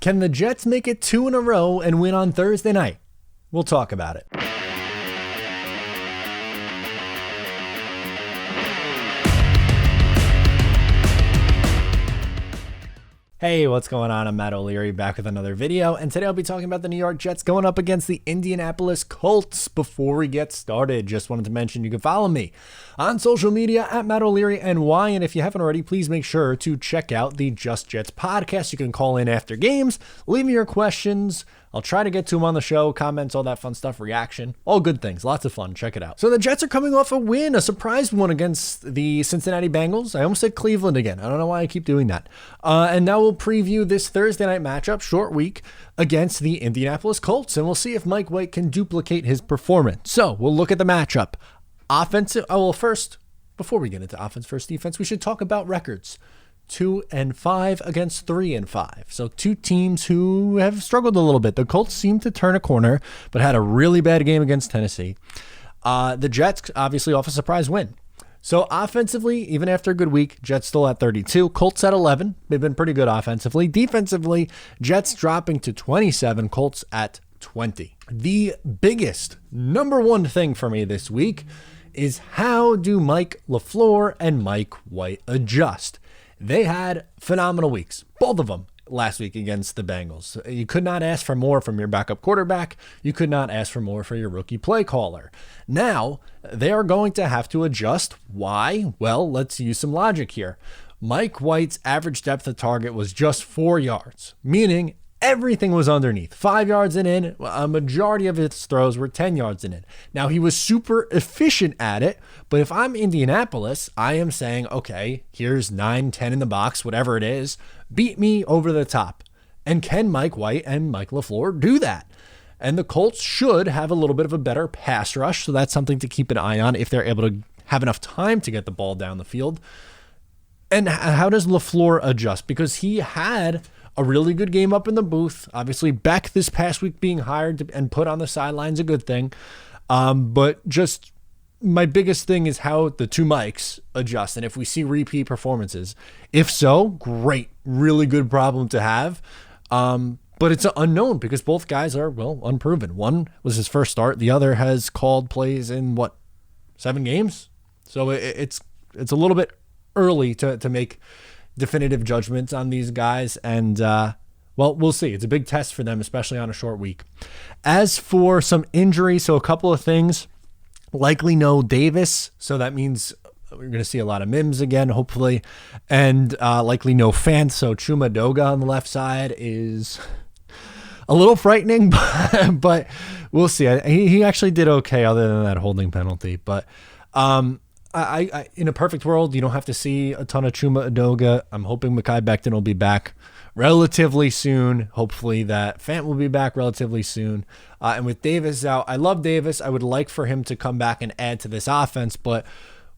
Can the Jets make it 2 in a row and win on Thursday night? We'll talk about it. Hey, what's going on? I'm Matt O'Leary back with another video, and today I'll be talking about the New York Jets going up against the Indianapolis Colts. Before we get started, just wanted to mention you can follow me on social media at Matt O'Leary NY, and if you haven't already, please make sure to check out the Just Jets podcast. You can call in after games, leave me your questions. I'll try to get to them on the show, comments, all that fun stuff, reaction, all good things. Lots of fun. Check it out. So the Jets are coming off a win, a surprise one against the Cincinnati Bengals. I almost said Cleveland again. I don't know why I keep doing that. And now we'll preview this Thursday night matchup, short week, against the Indianapolis Colts, and we'll see if Mike White can duplicate his performance. So we'll look at the matchup. Offensive. Oh, well, first, before we get into offense versus defense, we should talk about records. 2-5 against 3-5. So two teams who have struggled a little bit. The Colts seem to turn a corner, but had a really bad game against Tennessee. The Jets obviously off a surprise win. So offensively, even after a good week, Jets still at 32, Colts at 11. They've been pretty good offensively. Defensively, Jets dropping to 27, Colts at 20. The biggest number one thing for me this week is how do Mike LaFleur and Mike White adjust? They had phenomenal weeks, both of them, last week against the Bengals. You could not ask for more from your backup quarterback. You could not ask for more for your rookie play caller. Now, they are going to have to adjust. Why? Well, let's use some logic here. Mike White's average depth of target was just 4 yards, meaning everything was underneath. 5 yards and in, a majority of his throws were 10 yards and in. Now, he was super efficient at it, but if I'm Indianapolis, I am saying, okay, here's 9, 10 in the box, whatever it is, beat me over the top. And can Mike White and Mike LaFleur do that? And the Colts should have a little bit of a better pass rush, so that's something to keep an eye on if they're able to have enough time to get the ball down the field. And how does LaFleur adjust? Because he had a really good game up in the booth. Obviously, Beck this past week being hired and put on the sidelines, a good thing. But just my biggest thing is how the two Mikes adjust. And if we see repeat performances, if so, great, really good problem to have. But it's unknown because both guys are, well, unproven. One was his first start. The other has called plays in, 7 games? So it's a little bit early to make definitive judgments on these guys, and well, we'll see. It's a big test for them, especially on a short week. As for some injuries, so a couple of things. Likely no Davis, so that means we're going to see a lot of Mims again, hopefully, and likely no Fant, so Chuma Doga on the left side is a little frightening, but we'll see. He actually did okay other than that holding penalty, but I in a perfect world, you don't have to see a ton of Chuma Edoga. I'm hoping Mekhi Becton will be back relatively soon. Hopefully that Fant will be back relatively soon. And with Davis out, I love Davis. I would like for him to come back and add to this offense. But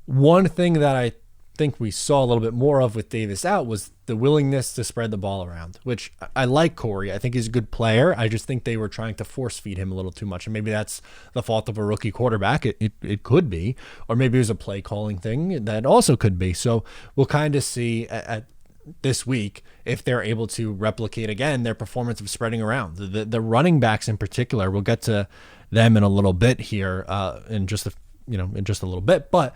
one thing that I think we saw a little bit more of with Davis out was the willingness to spread the ball around, which I like Corey. I think he's a good player. I just think they were trying to force feed him a little too much. And maybe that's the fault of a rookie quarterback. It could be. Or maybe it was a play calling thing. That also could be. So we'll kind of see at this week if they're able to replicate again their performance of spreading around. The running backs in particular, we'll get to them in a little bit here in just a little bit. But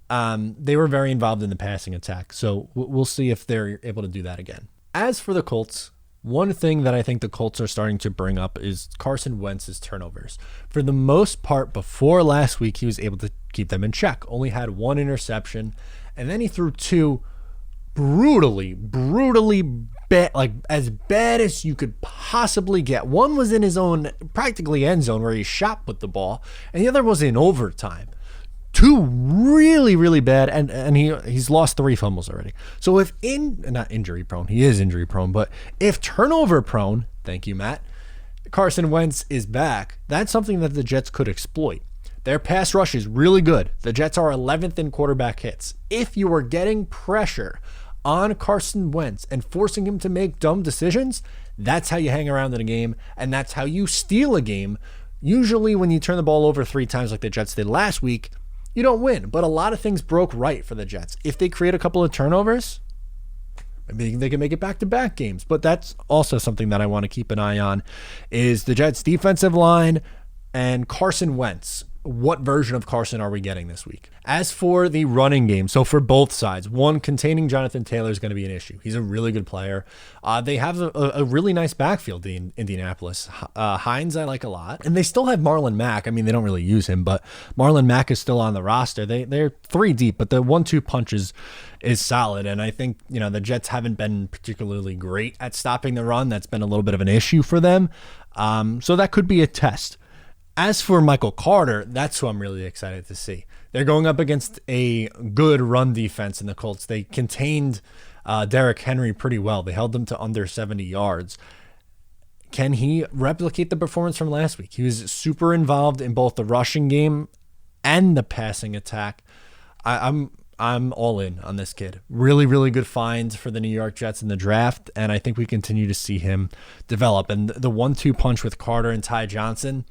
they were very involved in the passing attack, so we'll see if they're able to do that again. As for the Colts, one thing that I think the Colts are starting to bring up is Carson Wentz's turnovers. For the most part, before last week, he was able to keep them in check. Only had 1 interception, and then he threw 2 brutally bad, like as bad as you could possibly get. One was in his own practically end zone where he shot put the ball, and the other was in overtime. 2 really bad, and he's lost 3 fumbles already. So if not injury prone, he is injury prone, but if turnover prone, thank you, Matt, Carson Wentz is back, that's something that the Jets could exploit. Their pass rush is really good. The Jets are 11th in quarterback hits. If you are getting pressure on Carson Wentz and forcing him to make dumb decisions, that's how you hang around in a game, and that's how you steal a game. Usually when you turn the ball over 3 times like the Jets did last week, you don't win. But a lot of things broke right for the Jets. If they create a couple of turnovers, Maybe they can make it back-to-back games. But that's also something that I want to keep an eye on is the Jets' defensive line and Carson Wentz. What version of Carson are we getting this week? As for the running game, so for both sides, one, containing Jonathan Taylor is going to be an issue. He's a really good player. They have a really nice backfield in Indianapolis. Hines, I like a lot. And they still have Marlon Mack. I mean, they don't really use him, but Marlon Mack is still on the roster. They're 3 deep, but the 1-2 punch is solid. And I think, the Jets haven't been particularly great at stopping the run. That's been a little bit of an issue for them. So that could be a test. As for Michael Carter, that's who I'm really excited to see. They're going up against a good run defense in the Colts. They contained Derrick Henry pretty well. They held them to under 70 yards. Can he replicate the performance from last week? He was super involved in both the rushing game and the passing attack. I'm all in on this kid. Really, really good find for the New York Jets in the draft, and I think we continue to see him develop. And the 1-2 punch with Carter and Ty Johnson,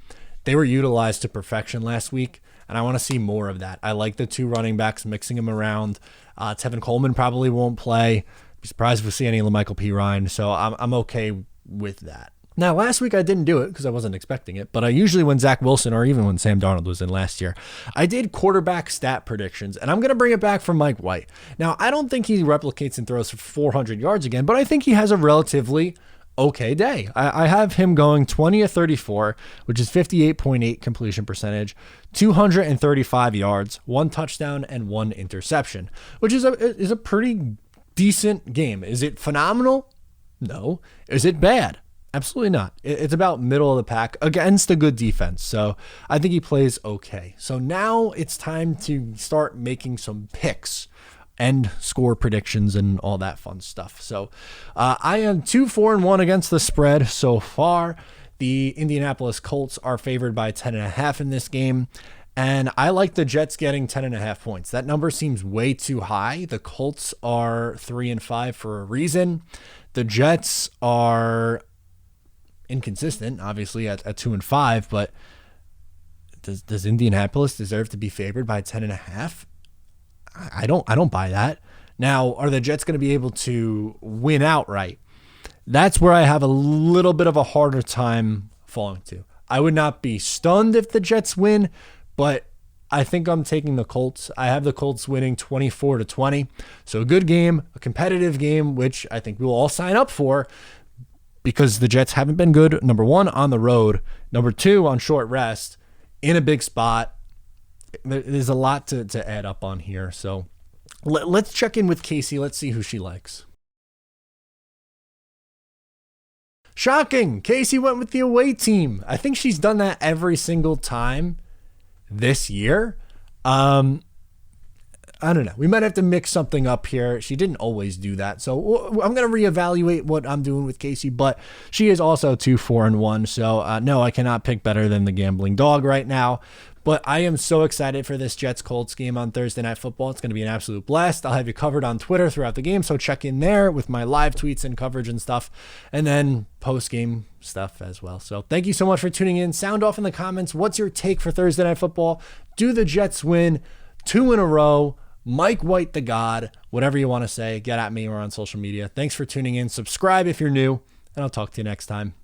they were utilized to perfection last week, and I want to see more of that. I like the 2 running backs, mixing them around. Tevin Coleman probably won't play. Be surprised if we see any LaMichael P. Ryan, so I'm okay with that. Now, last week I didn't do it because I wasn't expecting it, but I usually, when Zach Wilson or even when Sam Darnold was in last year, I did quarterback stat predictions, and I'm going to bring it back from Mike White. Now, I don't think he replicates and throws for 400 yards again, but I think he has a relatively okay day. I have him going 20 of 34, which is 58.8 completion percentage, 235 yards, 1 touchdown, and 1 interception, which is a pretty decent game. Is it phenomenal? No. Is it bad? Absolutely not. It's about middle of the pack against a good defense. So I think he plays okay. So now it's time to start making some picks and score predictions and all that fun stuff. So I am 2-4-1 against the spread so far. The Indianapolis Colts are favored by 10.5 in this game. And I like the Jets getting 10.5 points. That number seems way too high. The Colts are 3-5 for a reason. The Jets are inconsistent, obviously, at 2-5, but does Indianapolis deserve to be favored by 10.5? I don't buy that. Now, are the Jets going to be able to win outright? That's where I have a little bit of a harder time falling to. I would not be stunned if the Jets win, but I think I'm taking the Colts. I have the Colts winning 24-20. So a good game, a competitive game, which I think we'll all sign up for because the Jets haven't been good, number 1, on the road, number 2, on short rest, in a big spot. There's a lot to add up on here. So let's check in with Casey. Let's see who she likes. Shocking. Casey went with the away team. I think she's done that every single time this year. I don't know. We might have to mix something up here. She didn't always do that. So I'm going to reevaluate what I'm doing with Casey, but she is also 2-4-1. So no, I cannot pick better than the gambling dog right now. But I am so excited for this Jets-Colts game on Thursday Night Football. It's going to be an absolute blast. I'll have you covered on Twitter throughout the game, so check in there with my live tweets and coverage and stuff, and then post-game stuff as well. So thank you so much for tuning in. Sound off in the comments. What's your take for Thursday Night Football? Do the Jets win 2 in a row? Mike White the God, whatever you want to say, get at me or on social media. Thanks for tuning in. Subscribe if you're new, and I'll talk to you next time.